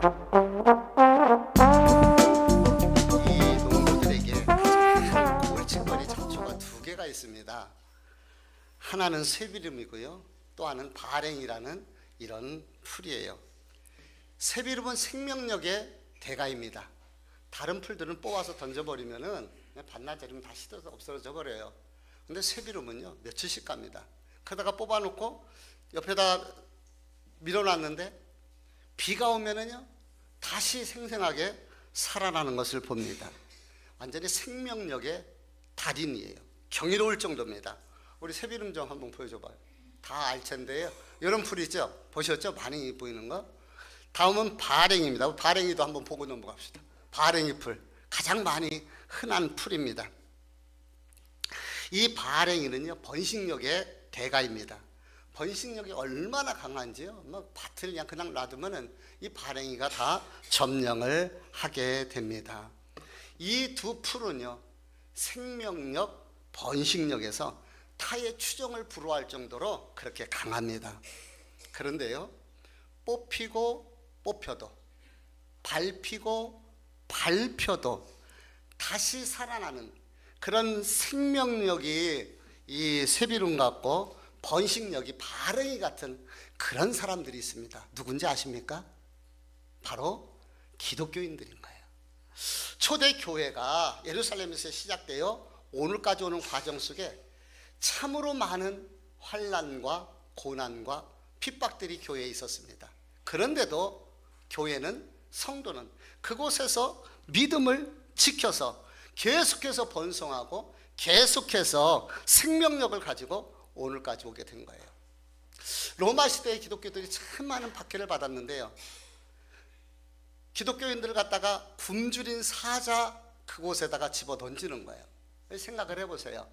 이 농부들에게 가장 골칫거리 잡초가 두 개가 있습니다. 하나는 쇠비름이고요, 또 하나는 발행이라는 이런 풀이에요. 쇠비름은 생명력의 대가입니다. 다른 풀들은 뽑아서 던져버리면은 반나절이면 다 시들어서 없어져 버려요. 근데 쇠비름은요 며칠씩 갑니다. 그러다가 뽑아놓고 옆에다 밀어놨는데 비가 오면은요 다시 생생하게 살아나는 것을 봅니다. 완전히 생명력의 달인이에요. 경이로울 정도입니다. 우리 쇠비름 좀 한번 보여줘봐요. 다 알 텐데요. 이런 풀 있죠? 보셨죠? 많이 보이는 거. 다음은 발행입니다. 발행이도 한번 보고 넘어갑시다. 발행이 풀, 가장 많이 흔한 풀입니다. 이 발행이는요 번식력의 대가입니다. 번식력이 얼마나 강한지요, 밭을 그냥 놔두면은 이 발행이가 다 점령을 하게 됩니다. 이 두 풀은요 생명력, 번식력에서 타의 추종을 불허할 정도로 그렇게 강합니다. 그런데요 뽑히고 뽑혀도, 밟히고 밟혀도 다시 살아나는 그런 생명력이 이 쇠비름 같고 번식력이 발행이 같은 그런 사람들이 있습니다. 누군지 아십니까? 바로 기독교인들인 거예요. 초대 교회가 예루살렘에서 시작되어 오늘까지 오는 과정 속에 참으로 많은 환난과 고난과 핍박들이 교회에 있었습니다. 그런데도 교회는, 성도는 그곳에서 믿음을 지켜서 계속해서 번성하고 계속해서 생명력을 가지고 오늘까지 오게 된 거예요. 로마 시대의 기독교들이 참 많은 박해를 받았는데요, 기독교인들을 갖다가 굶주린 사자 그곳에다가 집어 던지는 거예요. 생각을 해보세요.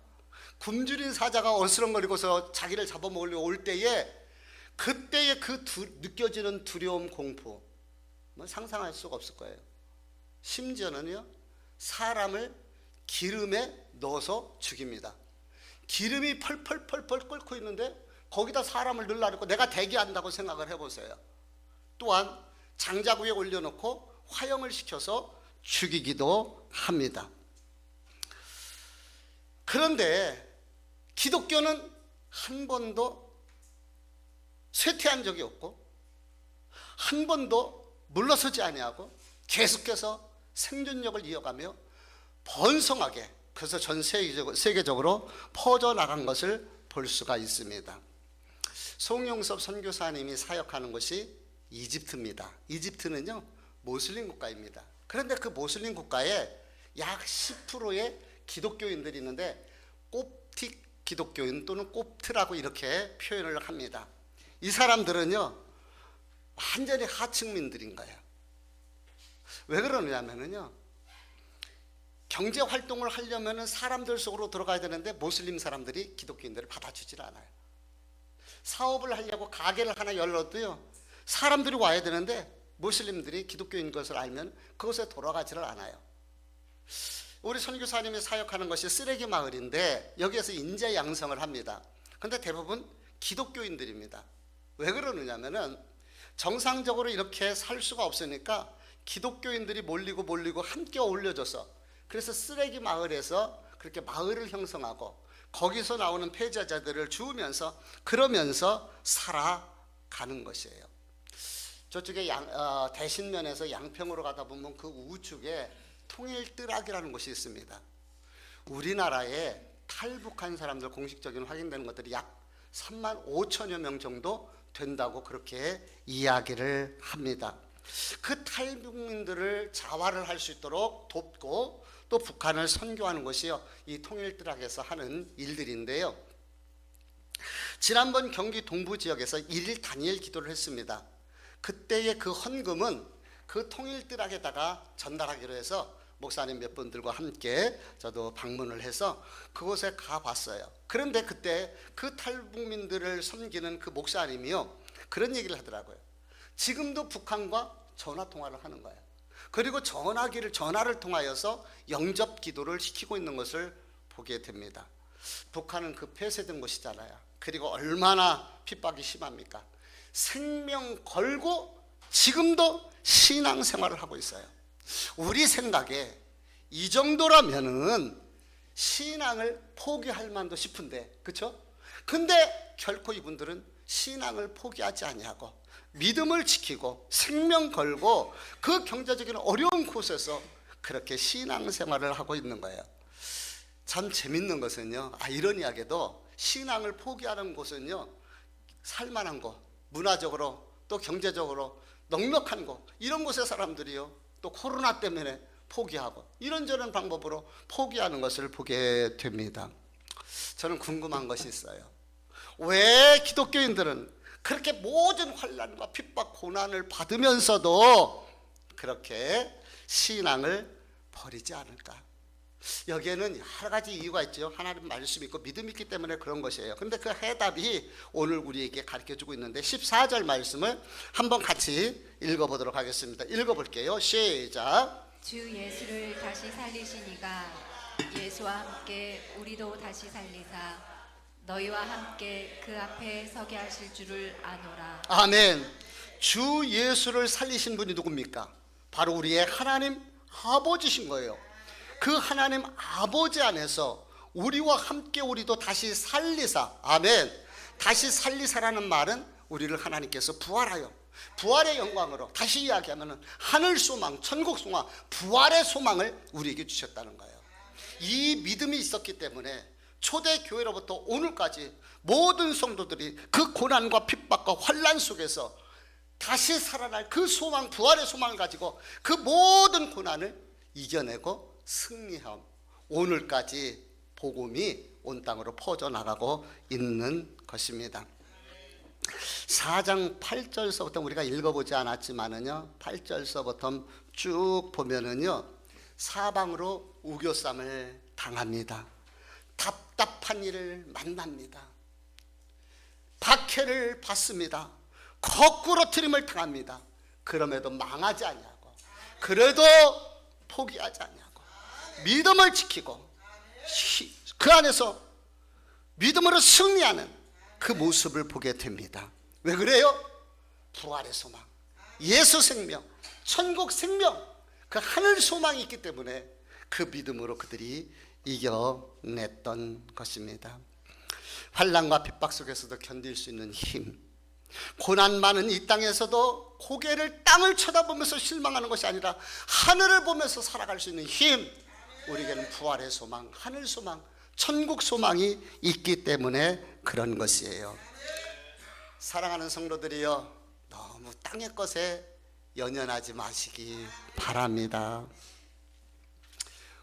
굶주린 사자가 어스렁거리고서 자기를 잡아먹으려고 올 때에 그때의 느껴지는 두려움, 공포, 상상할 수가 없을 거예요. 심지어는요 사람을 기름에 넣어서 죽입니다. 기름이 펄펄펄펄 끓고 있는데 거기다 사람을 넣으려고 내가 대기한다고 생각을 해보세요. 또한 장작 위에 올려놓고 화형을 시켜서 죽이기도 합니다. 그런데 기독교는 한 번도 쇠퇴한 적이 없고 한 번도 물러서지 아니하고 계속해서 생존력을 이어가며 번성하게, 그래서 전 세계적으로 퍼져나간 것을 볼 수가 있습니다. 송영섭 선교사님이 사역하는 곳이 이집트입니다. 이집트는요 모슬림 국가입니다. 그런데 그 모슬림 국가에 약 10%의 기독교인들이 있는데 콥틱 기독교인 또는 콥트라고 이렇게 표현을 합니다. 이 사람들은요 완전히 하층민들인 거예요. 왜 그러냐면요 경제 활동을 하려면 사람들 속으로 들어가야 되는데 모슬림 사람들이 기독교인들을 받아주질 않아요. 사업을 하려고 가게를 하나 열어도요 사람들이 와야 되는데 모슬림들이 기독교인 것을 알면 그것에 돌아가지를 않아요. 우리 선교사님이 사역하는 것이 쓰레기 마을인데 여기에서 인재 양성을 합니다. 그런데 대부분 기독교인들입니다. 왜 그러느냐면은 정상적으로 이렇게 살 수가 없으니까 기독교인들이 몰리고 함께 어울려져서, 그래서 쓰레기 마을에서 그렇게 마을을 형성하고 거기서 나오는 폐자자들을 주우면서 그러면서 살아가는 것이에요. 저쪽에 대신면에서 양평으로 가다 보면 그 우측에 통일뜨락이라는 곳이 있습니다. 우리나라에 탈북한 사람들 공식적인 확인되는 것들이 약 3만 5천여 명 정도 된다고 그렇게 이야기를 합니다. 그 탈북민들을 자활을 할 수 있도록 돕고 또 북한을 선교하는 것이요 이 통일뜨락에서 하는 일들인데요, 지난번 경기 동부 지역에서 1일 단일 기도를 했습니다. 그때의 그 헌금은 그 통일뜨락에다가 전달하기로 해서 목사님 몇 분들과 함께 저도 방문을 해서 그곳에 가봤어요. 그런데 그때 그 탈북민들을 섬기는 그 목사님이요 그런 얘기를 하더라고요. 지금도 북한과 전화 통화를 하는 거예요. 그리고 전화를 통하여서 영접 기도를 시키고 있는 것을 보게 됩니다. 북한은 그 폐쇄된 곳이잖아요. 그리고 얼마나 핍박이 심합니까? 생명 걸고 지금도 신앙생활을 하고 있어요. 우리 생각에 이 정도라면은 신앙을 포기할 만도 싶은데, 그렇죠? 근데 결코 이분들은 신앙을 포기하지 아니하고 믿음을 지키고 생명 걸고 그 경제적인 어려운 곳에서 그렇게 신앙생활을 하고 있는 거예요. 참 재밌는 것은요, 이런 이야기도 신앙을 포기하는 곳은요, 살만한 곳, 문화적으로 또 경제적으로 넉넉한 곳, 이런 곳의 사람들이요 또 코로나 때문에 포기하고 이런저런 방법으로 포기하는 것을 보게 됩니다. 저는 궁금한 것이 있어요. 왜 기독교인들은 그렇게 모든 환난과 핍박 고난을 받으면서도 그렇게 신앙을 버리지 않을까? 여기에는 여러 가지 이유가 있죠. 하나님 말씀이 있고 믿음이 있기 때문에 그런 것이에요. 근데 그 해답이 오늘 우리에게 가르쳐주고 있는데 14절 말씀을 한번 같이 읽어보도록 하겠습니다. 읽어볼게요. 시작. 주 예수를 다시 살리시니가 예수와 함께 우리도 다시 살리사 너희와 함께 그 앞에 서게 하실 줄을 아노라. 아멘. 주 예수를 살리신 분이 누굽니까? 바로 우리의 하나님 아버지신 거예요. 그 하나님 아버지 안에서 우리와 함께 우리도 다시 살리사, 아멘. 다시 살리사라는 말은 우리를 하나님께서 부활하여 부활의 영광으로, 다시 이야기하면 하늘 소망, 천국 소망, 부활의 소망을 우리에게 주셨다는 거예요. 이 믿음이 있었기 때문에 초대교회로부터 오늘까지 모든 성도들이 그 고난과 핍박과 환난 속에서 다시 살아날 그 소망, 부활의 소망을 가지고 그 모든 고난을 이겨내고 승리함, 오늘까지 복음이 온 땅으로 퍼져나가고 있는 것입니다. 4장 8절서부터 우리가 읽어보지 않았지만은요, 8절서부터 쭉 보면은요, 사방으로 우겨쌈을 당합니다. 답답한 일을 만납니다. 박해를 받습니다. 거꾸로 트림을 당합니다. 그럼에도 망하지 아니하고, 그래도 포기하지 아니하고 믿음을 지키고 그 안에서 믿음으로 승리하는 그 모습을 보게 됩니다. 왜 그래요? 부활의 소망, 예수 생명, 천국 생명, 그 하늘 소망이 있기 때문에 그 믿음으로 그들이 이겨냈던 것입니다. 환난과 핍박 속에서도 견딜 수 있는 힘, 고난 많은 이 땅에서도 고개를 땅을 쳐다보면서 실망하는 것이 아니라 하늘을 보면서 살아갈 수 있는 힘, 우리에게는 부활의 소망, 하늘 소망, 천국 소망이 있기 때문에 그런 것이에요. 사랑하는 성도들이여, 너무 땅의 것에 연연하지 마시기 바랍니다.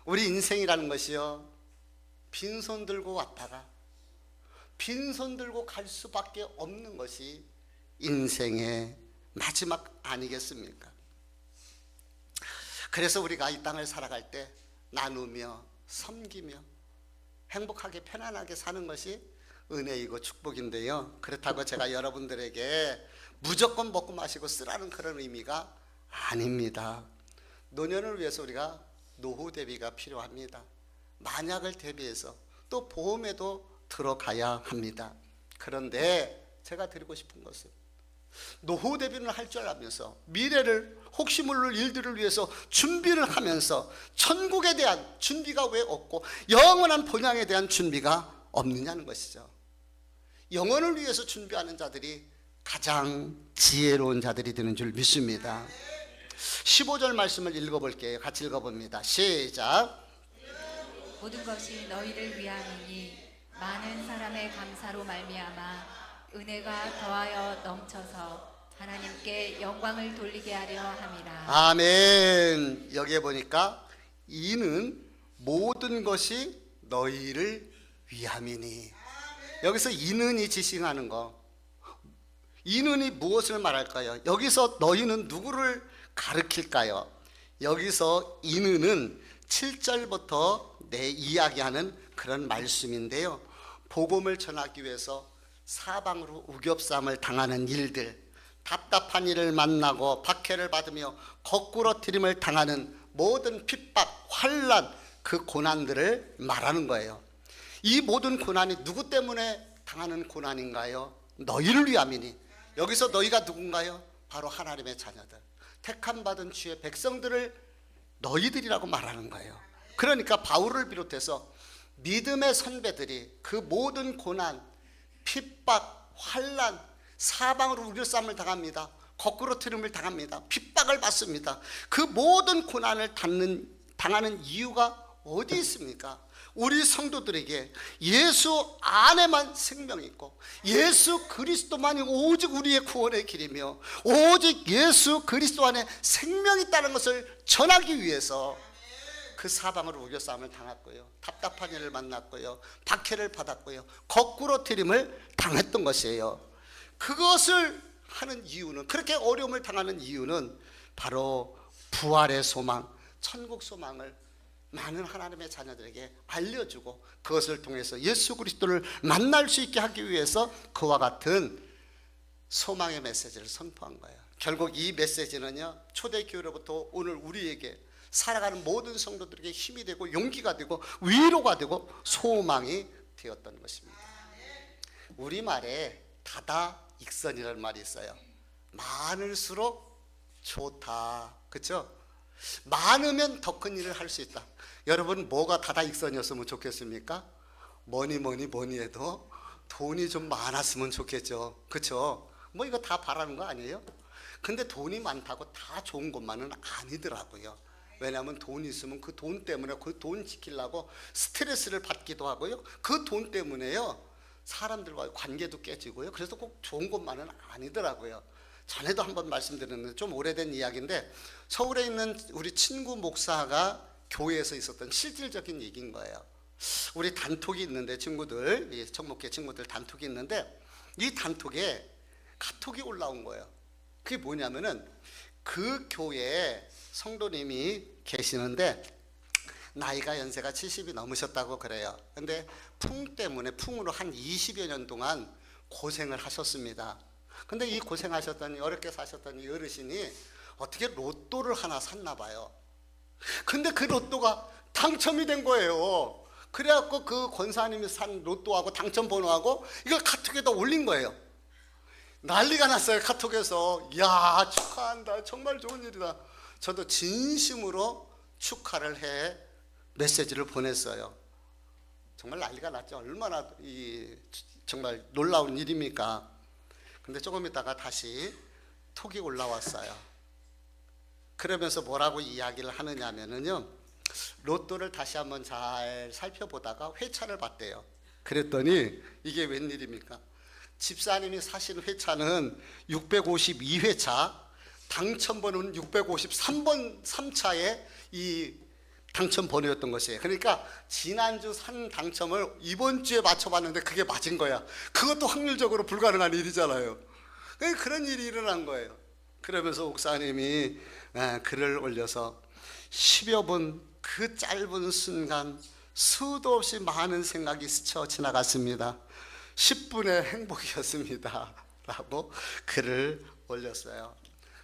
우리 인생이라는 것이요, 빈손 들고 왔다가 빈손 들고 갈 수밖에 없는 것이 인생의 마지막 아니겠습니까? 그래서 우리가 이 땅을 살아갈 때 나누며 섬기며 행복하게 편안하게 사는 것이 은혜이고 축복인데요, 그렇다고 제가 여러분들에게 무조건 먹고 마시고 쓰라는 그런 의미가 아닙니다. 노년을 위해서 우리가 노후 대비가 필요합니다. 만약을 대비해서 또 보험에도 들어가야 합니다. 그런데 제가 드리고 싶은 것은 노후 대비는 할 줄 알면서 미래를 혹시 모를 일들을 위해서 준비를 하면서 천국에 대한 준비가 왜 없고 영원한 본향에 대한 준비가 없느냐는 것이죠. 영혼을 위해서 준비하는 자들이 가장 지혜로운 자들이 되는 줄 믿습니다. 15절 말씀을 읽어볼게요. 같이 읽어봅니다. 시작. 모든 것이 너희를 위함이니 많은 사람의 감사로 말미암아 은혜가 더하여 넘쳐서 하나님께 영광을 돌리게 하려 함이라. 아멘. 여기에 보니까 이는 모든 것이 너희를 위함이니, 여기서 이는이 지칭하는 거, 이는이 무엇을 말할까요? 여기서 너희는 누구를 가리킬까요? 여기서 이는은 7절부터 내 이야기하는 그런 말씀인데요, 복음을 전하기 위해서 사방으로 우겹삼을 당하는 일들, 답답한 일을 만나고 박해를 받으며 거꾸로 트림을 당하는 모든 핍박, 환난, 그 고난들을 말하는 거예요. 이 모든 고난이 누구 때문에 당하는 고난인가요? 너희를 위함이니. 여기서 너희가 누군가요? 바로 하나님의 자녀들, 택함 받은 주의 백성들을 너희들이라고 말하는 거예요. 그러니까 바울을 비롯해서 믿음의 선배들이 그 모든 고난, 핍박, 환난, 사방으로 우겨쌈을 당합니다. 거꾸로 트림을 당합니다. 핍박을 받습니다. 그 모든 고난을 당하는 이유가 어디 있습니까? 우리 성도들에게 예수 안에만 생명이 있고 예수 그리스도만이 오직 우리의 구원의 길이며 오직 예수 그리스도 안에 생명이 있다는 것을 전하기 위해서 그 사방으로 우겨싸움을 당했고요, 답답한 일을 만났고요, 박해를 받았고요, 거꾸로 트림을 당했던 것이에요. 그것을 하는 이유는, 그렇게 어려움을 당하는 이유는 바로 부활의 소망, 천국 소망을 많은 하나님의 자녀들에게 알려주고 그것을 통해서 예수 그리스도를 만날 수 있게 하기 위해서 그와 같은 소망의 메시지를 선포한 거예요. 결국 이 메시지는요, 초대교회로부터 오늘 우리에게 살아가는 모든 성도들에게 힘이 되고 용기가 되고 위로가 되고 소망이 되었던 것입니다. 우리말에 다다익선이라는 말이 있어요. 많을수록 좋다, 그렇죠? 많으면 더 큰 일을 할 수 있다. 여러분, 뭐가 다다익선이었으면 좋겠습니까? 뭐니 해도 돈이 좀 많았으면 좋겠죠, 그렇죠? 뭐 이거 다 바라는 거 아니에요? 근데 돈이 많다고 다 좋은 것만은 아니더라고요. 왜냐하면 돈이 있으면 그 돈 때문에 그 돈 지키려고 스트레스를 받기도 하고요, 그 돈 때문에요 사람들과의 관계도 깨지고요. 그래서 꼭 좋은 것만은 아니더라고요. 전에도 한번 말씀드렸는데 좀 오래된 이야기인데, 서울에 있는 우리 친구 목사가 교회에서 있었던 실질적인 얘기인 거예요. 우리 단톡이 있는데, 친구들, 이 청목회 친구들 단톡이 있는데, 이 단톡에 카톡이 올라온 거예요. 그게 뭐냐면은 그 교회에 성도님이 계시는데 나이가 연세가 70이 넘으셨다고 그래요. 근데 풍 때문에, 풍으로 한 20여 년 동안 고생을 하셨습니다. 근데 이 고생하셨던, 어렵게 사셨던 이 어르신이 어떻게 로또를 하나 샀나 봐요. 근데 그 로또가 당첨이 된 거예요. 그래갖고 그 권사님이 산 로또하고 당첨 번호하고 이걸 카톡에다 올린 거예요. 난리가 났어요, 카톡에서. 야, 축하한다, 정말 좋은 일이다. 저도 진심으로 축하를 해 메시지를 보냈어요. 정말 난리가 났죠. 얼마나 정말 놀라운 일입니까? 근데 조금 있다가 다시 톡이 올라왔어요. 그러면서 뭐라고 이야기를 하느냐면요, 로또를 다시 한번 잘 살펴보다가 회차를 봤대요. 그랬더니 이게 웬일입니까? 집사님이 사신 회차는 652회차, 당첨번호는 653번 3차에 이 당첨 번호였던 것이에요. 그러니까 지난주 산 당첨을 이번 주에 맞춰봤는데 그게 맞은 거야. 그것도 확률적으로 불가능한 일이잖아요. 그런 일이 일어난 거예요. 그러면서 목사님이 글을 올려서 10여 분, 그 짧은 순간 수도 없이 많은 생각이 스쳐 지나갔습니다. 10분의 행복이었습니다 라고 글을 올렸어요.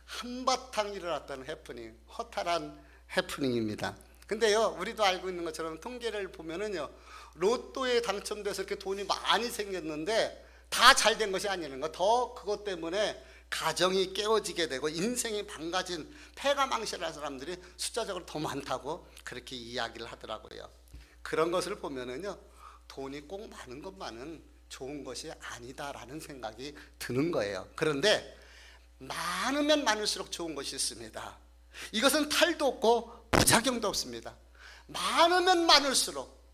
한바탕 일어났던 해프닝, 허탈한 해프닝입니다. 근데요, 우리도 알고 있는 것처럼 통계를 보면은요, 로또에 당첨돼서 이렇게 돈이 많이 생겼는데 다 잘 된 것이 아니라는 거, 더 그것 때문에 가정이 깨어지게 되고 인생이 망가진 패가망신한 사람들이 숫자적으로 더 많다고 그렇게 이야기를 하더라고요. 그런 것을 보면은요, 돈이 꼭 많은 것만은 좋은 것이 아니다라는 생각이 드는 거예요. 그런데 많으면 많을수록 좋은 것이 있습니다. 이것은 탈도 없고 부작용도 없습니다. 많으면 많을수록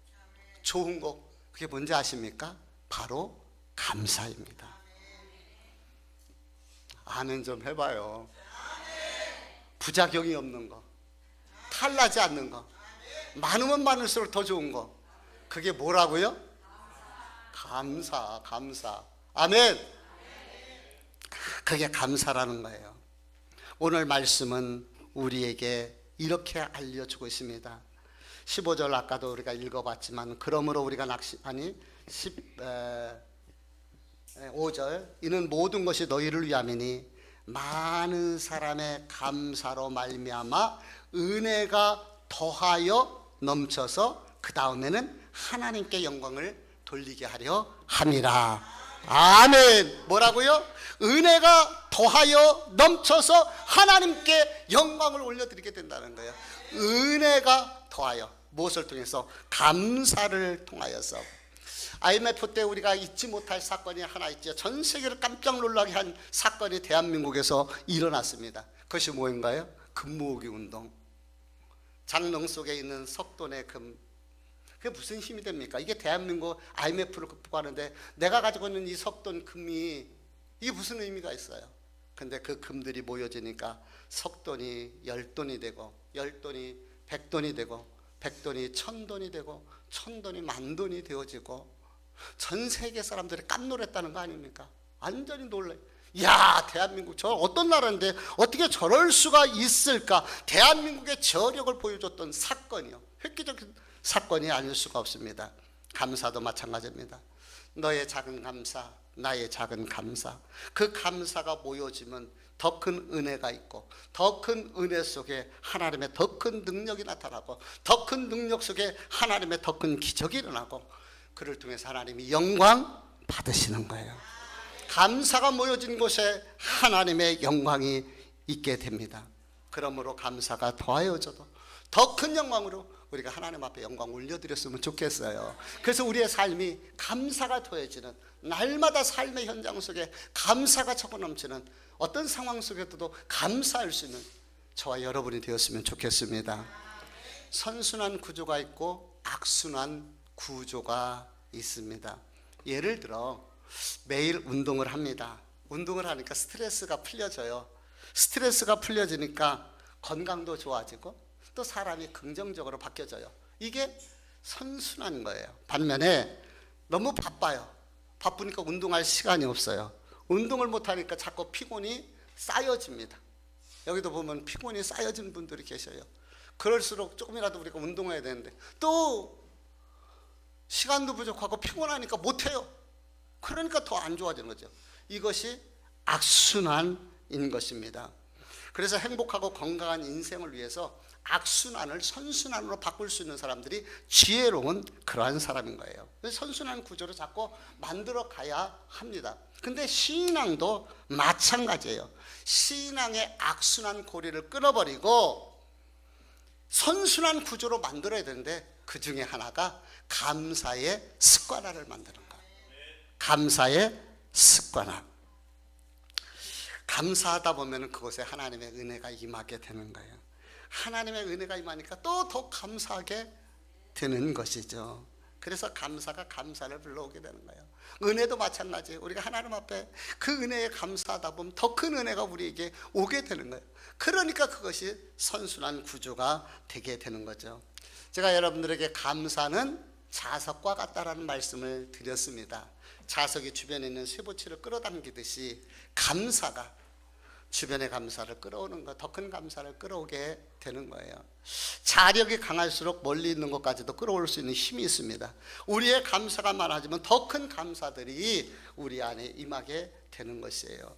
좋은 것, 그게 뭔지 아십니까? 바로 감사입니다. 아멘 좀 해봐요. 부작용이 없는 거, 탈나지 않는 거, 많으면 많을수록 더 좋은 거, 그게 뭐라고요? 감사. 아멘. 그게 감사라는 거예요. 오늘 말씀은 우리에게 이렇게 알려주고 있습니다. 15절 아까도 우리가 읽어봤지만, 그러므로 우리가 5절, 이는 모든 것이 너희를 위함이니 많은 사람의 감사로 말미암아 은혜가 더하여 넘쳐서 그 다음에는 하나님께 영광을 돌리게 하려 함이라. 아멘. 뭐라고요? 은혜가 더하여 넘쳐서 하나님께 영광을 올려드리게 된다는 거예요. 은혜가 더하여 무엇을 통해서? 감사를 통하여서. IMF 때 우리가 잊지 못할 사건이 하나 있죠. 전 세계를 깜짝 놀라게 한 사건이 대한민국에서 일어났습니다. 그것이 뭐인가요? 금모으기 운동. 장롱 속에 있는 석돈의 금. 그게 무슨 힘이 됩니까? 이게 대한민국 IMF를 극복하는데 내가 가지고 있는 이 석돈 금이 이게 무슨 의미가 있어요? 근데 그 금들이 모여지니까 석돈이 10돈이 되고 10돈이 100돈이 되고 100돈이 1000돈이 되고 1000돈이 만돈이 되어지고 전 세계 사람들이 깜놀했다는 거 아닙니까? 완전히 놀라요. 야, 대한민국 저 어떤 나라인데 어떻게 저럴 수가 있을까? 대한민국의 저력을 보여줬던 사건이요. 획기적인 사건이 아닐 수가 없습니다. 감사도 마찬가지입니다. 너의 작은 감사, 나의 작은 감사, 그 감사가 모여지면 더 큰 은혜가 있고 더 큰 은혜 속에 하나님의 더 큰 능력이 나타나고 더 큰 능력 속에 하나님의 더 큰 기적이 일어나고 그를 통해서 하나님이 영광 받으시는 거예요. 감사가 모여진 곳에 하나님의 영광이 있게 됩니다. 그러므로 감사가 더하여져도 더 큰 영광으로 우리가 하나님 앞에 영광 올려드렸으면 좋겠어요. 그래서 우리의 삶이 감사가 더해지는, 날마다 삶의 현장 속에 감사가 차고 넘치는, 어떤 상황 속에서도 감사할 수 있는 저와 여러분이 되었으면 좋겠습니다. 선순환 구조가 있고 악순환 구조가 있습니다. 예를 들어 매일 운동을 합니다. 운동을 하니까 스트레스가 풀려져요. 스트레스가 풀려지니까 건강도 좋아지고 또 사람이 긍정적으로 바뀌어져요. 이게 선순환인 거예요. 반면에 너무 바빠요. 바쁘니까 운동할 시간이 없어요. 운동을 못하니까 자꾸 피곤이 쌓여집니다. 여기도 보면 피곤이 쌓여진 분들이 계셔요. 그럴수록 조금이라도 우리가 운동해야 되는데 또 시간도 부족하고 피곤하니까 못해요. 그러니까 더 안 좋아지는 거죠. 이것이 악순환인 것입니다. 그래서 행복하고 건강한 인생을 위해서 악순환을 선순환으로 바꿀 수 있는 사람들이 지혜로운 그러한 사람인 거예요. 선순환 구조로 자꾸 만들어 가야 합니다. 근데 신앙도 마찬가지예요. 신앙의 악순환 고리를 끊어버리고 선순환 구조로 만들어야 되는데 그 중에 하나가 감사의 습관화를 만드는 거예요. 감사의 습관화. 감사하다 보면 그곳에 하나님의 은혜가 임하게 되는 거예요. 하나님의 은혜가 임하니까 또 더 감사하게 되는 것이죠. 그래서 감사가 감사를 불러오게 되는 거예요. 은혜도 마찬가지예요. 우리가 하나님 앞에 그 은혜에 감사하다 보면 더 큰 은혜가 우리에게 오게 되는 거예요. 그러니까 그것이 선순환 구조가 되게 되는 거죠. 제가 여러분들에게 감사는 자석과 같다라는 말씀을 드렸습니다. 자석이 주변에 있는 쇠붙이를 끌어당기듯이 감사가 주변의 감사를 끌어오는 것, 더 큰 감사를 끌어오게 되는 거예요. 자력이 강할수록 멀리 있는 것까지도 끌어올 수 있는 힘이 있습니다. 우리의 감사가 많아지면 더 큰 감사들이 우리 안에 임하게 되는 것이에요.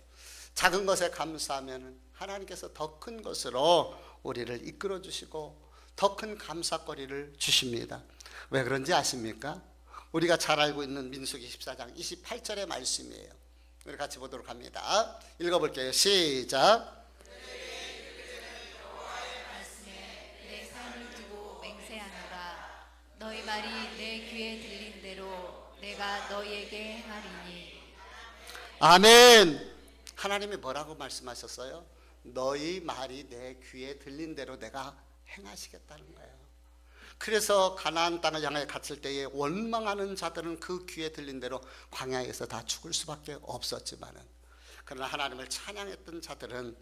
작은 것에 감사하면 하나님께서 더 큰 것으로 우리를 이끌어 주시고 더 큰 감사거리를 주십니다. 왜 그런지 아십니까? 우리가 잘 알고 있는 민수기 14장 28절의 말씀이에요. 우리 같이 보도록 합니다. 읽어볼게요. 시작. 내 삶을 두고 맹세하노라. 너희 말이 내 귀에 들린 대로 내가 너희에게 행하리니. 아멘. 하나님이 뭐라고 말씀하셨어요? 너희 말이 내 귀에 들린 대로 내가 행하시겠다는 거예요. 그래서 가나안 땅을 향해 갔을 때에 원망하는 자들은 그 귀에 들린 대로 광야에서 다 죽을 수밖에 없었지만은, 그러나 하나님을 찬양했던 자들은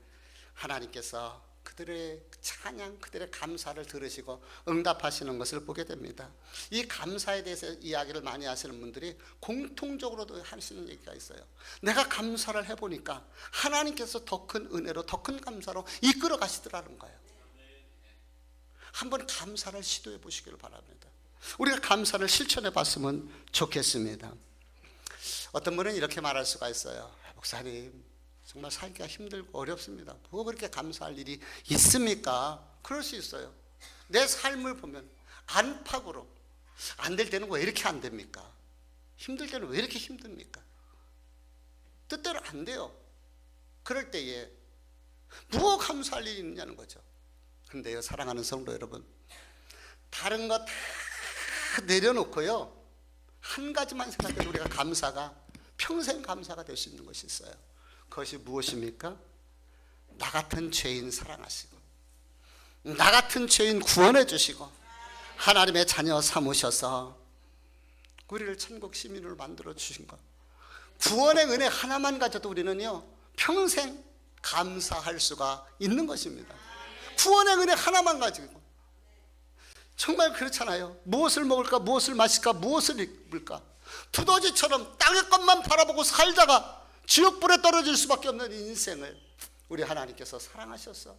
하나님께서 그들의 찬양, 그들의 감사를 들으시고 응답하시는 것을 보게 됩니다. 이 감사에 대해서 이야기를 많이 하시는 분들이 공통적으로도 하시는 얘기가 있어요. 내가 감사를 해보니까 하나님께서 더 큰 은혜로, 더 큰 감사로 이끌어 가시더라는 거예요. 한번 감사를 시도해 보시기를 바랍니다. 우리가 감사를 실천해 봤으면 좋겠습니다. 어떤 분은 이렇게 말할 수가 있어요. 목사님, 정말 살기가 힘들고 어렵습니다. 뭐 그렇게 감사할 일이 있습니까? 그럴 수 있어요. 내 삶을 보면 안팎으로 안 될 때는 왜 이렇게 안 됩니까? 힘들 때는 왜 이렇게 힘듭니까? 뜻대로 안 돼요. 그럴 때에 무엇 감사할 일이 있느냐는 거죠. 근데요, 사랑하는 성도 여러분, 다른 거 다 내려놓고요, 한 가지만 생각해도 우리가 감사가 평생 감사가 될 수 있는 것이 있어요. 그것이 무엇입니까? 나 같은 죄인 사랑하시고, 나 같은 죄인 구원해 주시고, 하나님의 자녀 삼으셔서 우리를 천국 시민으로 만들어 주신 것, 구원의 은혜 하나만 가져도 우리는요 평생 감사할 수가 있는 것입니다. 구원의 은혜 하나만 가지고. 정말 그렇잖아요. 무엇을 먹을까, 무엇을 마실까, 무엇을 입을까, 두더지처럼 땅의 것만 바라보고 살다가 지옥불에 떨어질 수밖에 없는 인생을 우리 하나님께서 사랑하셔서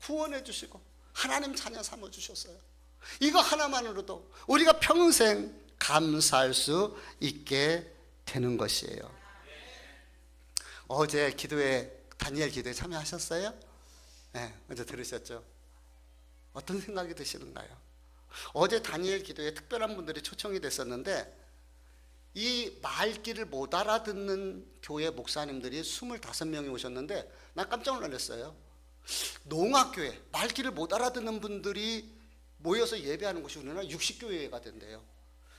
구원해 주시고 하나님 자녀 삼아 주셨어요. 이거 하나만으로도 우리가 평생 감사할 수 있게 되는 것이에요. 어제 기도회, 다니엘 기도에 참여하셨어요? 네, 어제 들으셨죠? 어떤 생각이 드시는가요? 어제 다니엘 기도에 특별한 분들이 초청이 됐었는데, 이 말귀를 못 알아듣는 교회 목사님들이 25명이 오셨는데 난 깜짝 놀랐어요. 농학교에 말귀를 못 알아듣는 분들이 모여서 예배하는 곳이 우리나라 60교회가 된대요.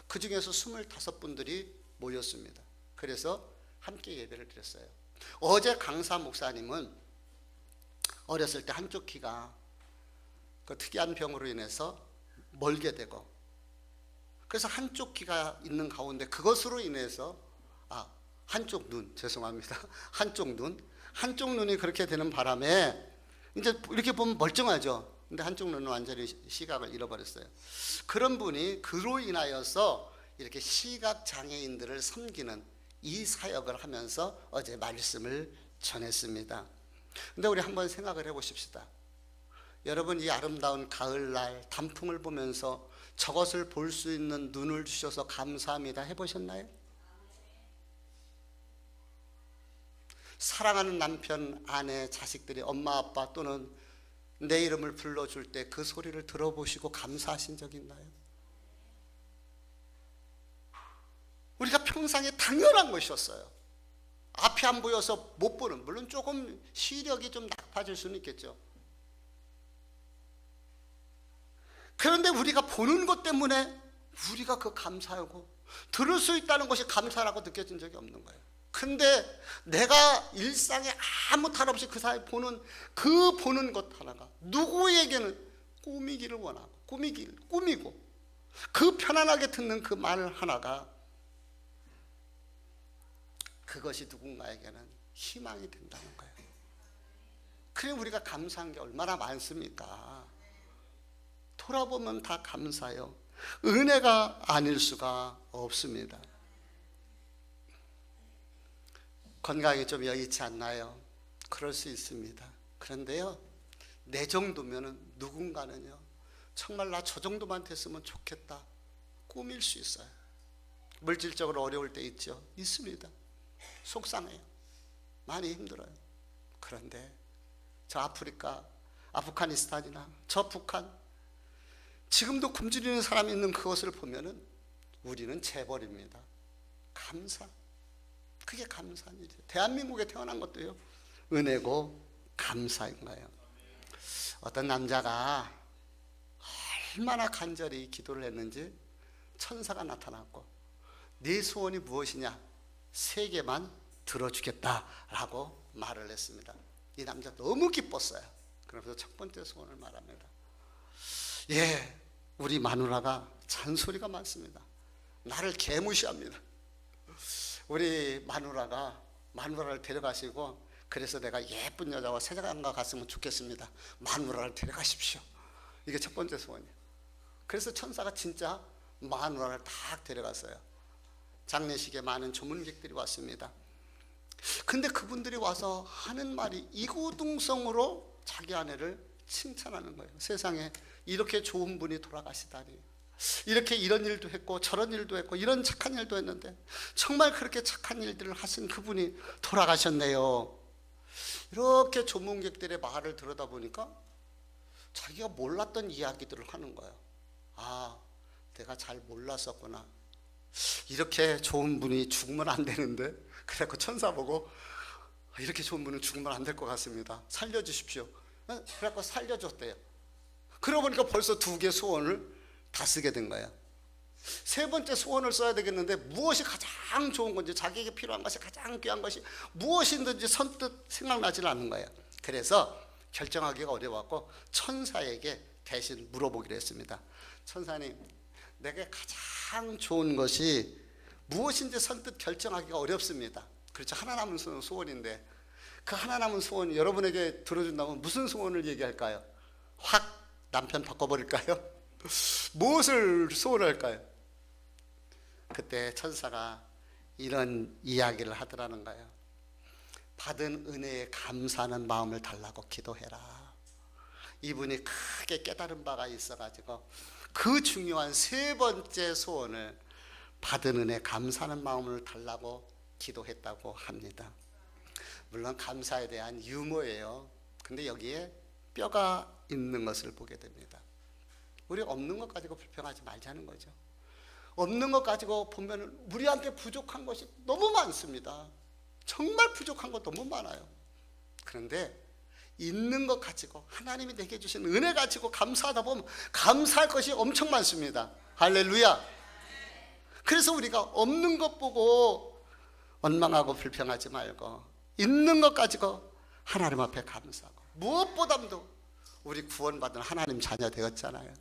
그 중에서 25분들이 모였습니다. 그래서 함께 예배를 드렸어요. 어제 강사 목사님은 어렸을 때 한쪽 귀가 그 특이한 병으로 인해서 멀게 되고, 그래서 한쪽 귀가 있는 가운데 그것으로 인해서 한쪽 눈, 죄송합니다. 한쪽 눈이 그렇게 되는 바람에 이제 이렇게 보면 멀쩡하죠. 근데 한쪽 눈은 완전히 시각을 잃어버렸어요. 그런 분이 그로 인하여서 이렇게 시각 장애인들을 섬기는 이 사역을 하면서 어제 말씀을 전했습니다. 근데 우리 한번 생각을 해보십시다. 여러분, 이 아름다운 가을날 단풍을 보면서 저것을 볼 수 있는 눈을 주셔서 감사합니다 해보셨나요? 사랑하는 남편, 아내, 자식들이 엄마, 아빠 또는 내 이름을 불러줄 때 그 소리를 들어보시고 감사하신 적 있나요? 우리가 평상에 당연한 것이었어요. 앞이 안 보여서 못 보는, 물론 조금 시력이 좀 나빠질 수는 있겠죠. 그런데 우리가 보는 것 때문에 우리가 그 감사하고 들을 수 있다는 것이 감사라고 느껴진 적이 없는 거예요. 근데 내가 일상에 아무 탈 없이 그 사이 보는 것 하나가 누구에게는 꾸미기를 원하고 꾸미고 그 편안하게 듣는 그 말 하나가, 그것이 누군가에게는 희망이 된다는 거예요. 그래 우리가 감사한 게 얼마나 많습니까? 돌아보면 다 감사요. 은혜가 아닐 수가 없습니다. 건강이 좀 여의치 않나요? 그럴 수 있습니다. 그런데요, 내 정도면은 누군가는요, 정말 나 저 정도만 됐으면 좋겠다 꾸밀 수 있어요. 물질적으로 어려울 때 있죠. 있습니다. 속상해요. 많이 힘들어요. 그런데 저 아프가니스탄이나 저 북한, 지금도 굶주리는 사람이 있는 그것을 보면은 우리는 재벌입니다. 감사. 그게 감사한 일이에요. 대한민국에 태어난 것도요, 은혜고 감사인 거예요. 어떤 남자가 얼마나 간절히 기도를 했는지 천사가 나타났고, 네 소원이 무엇이냐? 3개만 들어주겠다라고 말을 했습니다. 이 남자 너무 기뻤어요. 그러면서 첫 번째 소원을 말합니다. 우리 마누라가 잔소리가 많습니다. 나를 개무시합니다. 우리 마누라를 데려가시고, 그래서 내가 예쁜 여자와 세장가 갔으면 좋겠습니다. 마누라를 데려가십시오. 이게 첫 번째 소원이에요. 그래서 천사가 진짜 마누라를 딱 데려갔어요. 장례식에 많은 조문객들이 왔습니다. 근데 그분들이 와서 하는 말이 이구동성으로 자기 아내를 칭찬하는 거예요. 세상에 이렇게 좋은 분이 돌아가시다니, 이렇게 이런 일도 했고 저런 일도 했고 이런 착한 일도 했는데 정말 그렇게 착한 일들을 하신 그분이 돌아가셨네요. 이렇게 조문객들의 말을 들여다 보니까 자기가 몰랐던 이야기들을 하는 거예요. 내가 잘 몰랐었구나. 이렇게 좋은 분이 죽으면 안 되는데 그래갖고 천사 보고 이렇게 좋은 분은 죽으면 안 될 것 같습니다. 살려주십시오. 그래갖고 살려줬대요. 그러고 보니까 벌써 2개 소원을 다 쓰게 된 거예요. 3번째 소원을 써야 되겠는데 무엇이 가장 좋은 건지, 자기에게 필요한 것이 가장 귀한 것이 무엇인지 선뜻 생각나지는 않는 거예요. 그래서 결정하기가 어려웠고 천사에게 대신 물어보기로 했습니다. 천사님, 내게 가장 좋은 것이 무엇인지 선뜻 결정하기가 어렵습니다. 그렇죠. 하나 남은 소원인데 그 하나 남은 소원 여러분에게 들어준다면 무슨 소원을 얘기할까요? 확 남편 바꿔버릴까요? 무엇을 소원할까요? 그때 천사가 이런 이야기를 하더라는 거예요. 받은 은혜에 감사하는 마음을 달라고 기도해라. 이분이 크게 깨달은 바가 있어가지고 그 중요한 3번째 소원을 받은 은혜에 감사하는 마음을 달라고 기도했다고 합니다. 물론 감사에 대한 유머예요. 근데 여기에 뼈가 있는 것을 보게 됩니다. 우리 없는 것 가지고 불평하지 말자는 거죠. 없는 것 가지고 보면 우리한테 부족한 것이 너무 많습니다. 정말 부족한 것 너무 많아요. 그런데 있는 것 가지고 하나님이 내게 주신 은혜 가지고 감사하다 보면 감사할 것이 엄청 많습니다. 할렐루야. 그래서 우리가 없는 것 보고 원망하고 불평하지 말고 있는 것 가지고 하나님 앞에 감사하고, 무엇보다도 우리 구원받은 하나님 자녀 되었잖아요.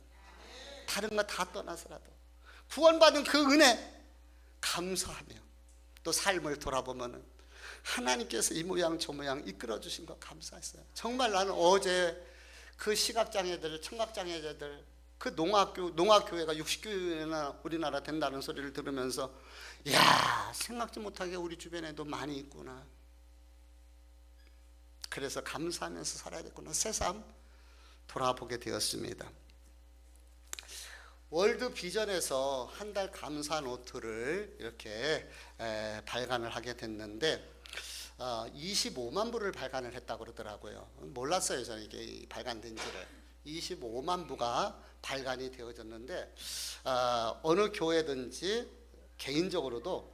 다른 거 다 떠나서라도 구원받은 그 은혜 감사하며 또 삶을 돌아보면 하나님께서 이 모양 저 모양 이끌어 주신 거 감사했어요. 정말 나는 어제 그 시각장애들, 청각장애자들 그 농학교회가 60교회나 우리나라 된다는 소리를 들으면서 야, 생각지 못하게 우리 주변에도 많이 있구나. 그래서 감사하면서 살아야겠구나. 새삼 돌아보게 되었습니다. 월드 비전에서 한 달 감사 노트를 이렇게 발간을 하게 됐는데 25만 부를 발간을 했다고 그러더라고요. 몰랐어요, 저는 이게 발간된지를. 25만 부가 발간이 되어졌는데 어느 교회든지 개인적으로도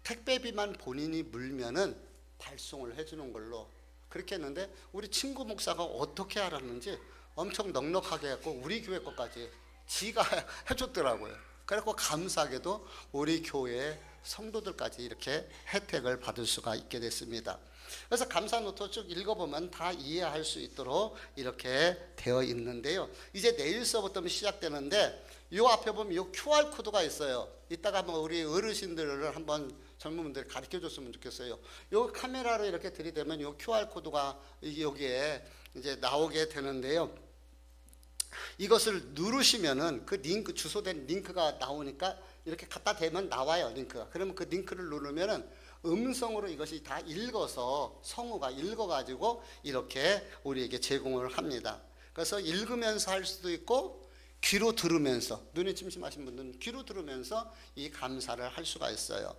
택배비만 본인이 물면은 발송을 해주는 걸로 그렇게 했는데, 우리 친구 목사가 어떻게 알았는지 엄청 넉넉하게 했고 우리 교회 것까지 지가 해줬더라고요. 그래서 감사하게도 우리 교회 성도들까지 이렇게 혜택을 받을 수가 있게 됐습니다. 그래서 감사 노트 쭉 읽어보면 다 이해할 수 있도록 이렇게 되어 있는데요. 이제 내일서부터 시작되는데 이 앞에 보면 이 QR 코드가 있어요. 이따가 한번 우리 어르신들을 한번 젊은 분들 가르쳐 줬으면 좋겠어요. 이 카메라로 이렇게 들이대면 이 QR 코드가 여기에 이제 나오게 되는데요. 이것을 누르시면은 그 링크, 주소된 링크가 나오니까 이렇게 갖다 대면 나와요, 링크가. 그러면 그 링크를 누르면은 음성으로 이것이 다 읽어서 성우가 읽어가지고 이렇게 우리에게 제공을 합니다. 그래서 읽으면서 할 수도 있고 귀로 들으면서, 눈이 침침하신 분들은 귀로 들으면서 이 감사를 할 수가 있어요.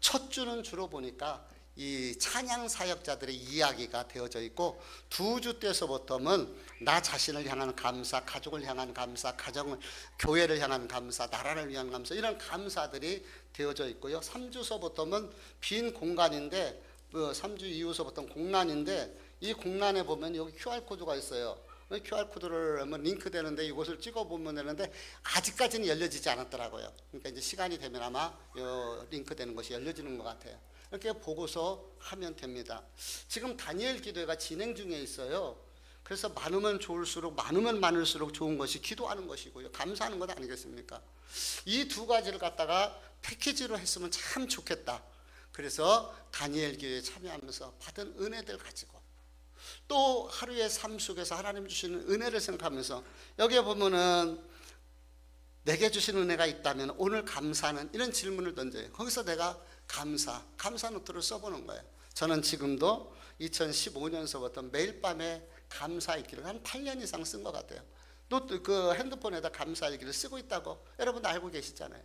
첫 주는 주로 보니까 이 찬양 사역자들의 이야기가 되어져 있고, 2주 때서부터는 나 자신을 향한 감사, 가족을 향한 감사, 교회를 향한 감사, 나라를 위한 감사, 이런 감사들이 되어져 있고요. 3주서부터는 빈 공간인데, 3주 이후서부터는 공란인데, 이 공란에 보면 여기 QR코드가 있어요. QR코드를 한번 링크되는데 이곳을 찍어보면 되는데 아직까지는 열려지지 않았더라고요. 그러니까 이제 시간이 되면 아마 링크되는 것이 열려지는 것 같아요. 이렇게 보고서 하면 됩니다. 지금 다니엘 기도회가 진행 중에 있어요. 그래서 많으면 좋을수록, 많으면 많을수록 좋은 것이 기도하는 것이고요, 감사하는 것 아니겠습니까? 이 2가지를 갖다가 패키지로 했으면 참 좋겠다. 그래서 다니엘 기도회에 참여하면서 받은 은혜들 가지고 또 하루의 삶 속에서 하나님 주시는 은혜를 생각하면서, 여기에 보면은 내게 주신 은혜가 있다면 오늘 감사는, 이런 질문을 던져요. 거기서 내가 감사 노트를 써보는 거예요. 저는 지금도 2015년서부터 매일 밤에 감사일기를 한 8년 이상 쓴 것 같아요. 또 그 핸드폰에다 감사일기를 쓰고 있다고 여러분도 알고 계시잖아요.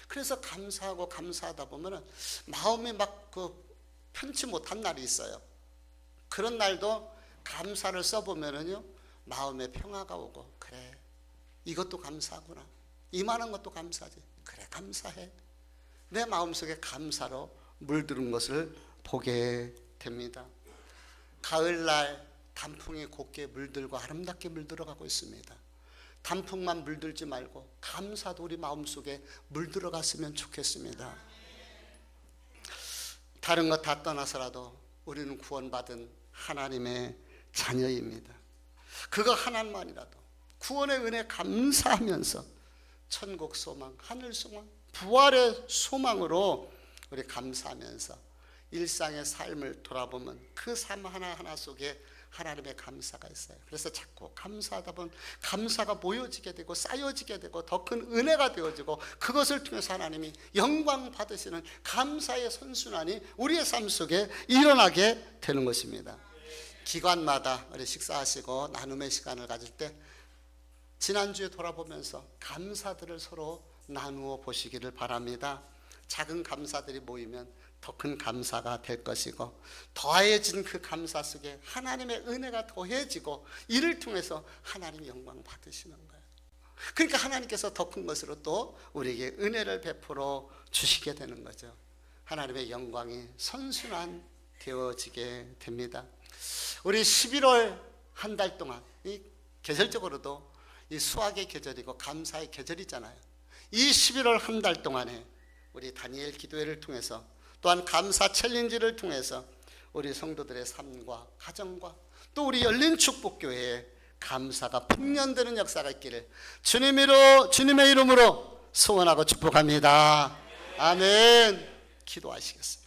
그래서 감사하다 보면은 마음이 막 편치 못한 날이 있어요. 그런 날도 감사를 써보면은요, 마음에 평화가 오고, 그래, 이것도 감사하구나, 이만한 것도 감사하지, 그래, 감사해. 내 마음속에 감사로 물드는 것을 보게 됩니다. 가을날 단풍이 곱게 물들고 아름답게 물들어가고 있습니다. 단풍만 물들지 말고 감사도 우리 마음속에 물들어갔으면 좋겠습니다. 다른 것 다 떠나서라도 우리는 구원받은 하나님의 자녀입니다. 그거 하나만이라도 구원의 은혜 감사하면서 천국 소망, 하늘 소망, 부활의 소망으로 우리 감사하면서 일상의 삶을 돌아보면 그 삶 하나하나 속에 하나님의 감사가 있어요. 그래서 자꾸 감사하다 보면 감사가 모여지게 되고 쌓여지게 되고 더 큰 은혜가 되어지고 그것을 통해서 하나님이 영광 받으시는 감사의 선순환이 우리의 삶 속에 일어나게 되는 것입니다. 기관마다 우리 식사하시고 나눔의 시간을 가질 때 지난주에 돌아보면서 감사들을 서로 나누어 보시기를 바랍니다. 작은 감사들이 모이면 더 큰 감사가 될 것이고 더해진 그 감사 속에 하나님의 은혜가 더해지고 이를 통해서 하나님의 영광 받으시는 거예요. 그러니까 하나님께서 더 큰 것으로 또 우리에게 은혜를 베풀어 주시게 되는 거죠. 하나님의 영광이 선순환 되어지게 됩니다. 우리 11월 한 달 동안 이 계절적으로도 이 수학의 계절이고 감사의 계절이잖아요. 이 11월 한 달 동안에 우리 다니엘 기도회를 통해서 또한 감사 챌린지를 통해서 우리 성도들의 삶과 가정과 또 우리 열린 축복교회에 감사가 풍년되는 역사가 있기를 주님의 이름으로 소원하고 축복합니다. 아멘. 기도하시겠습니다.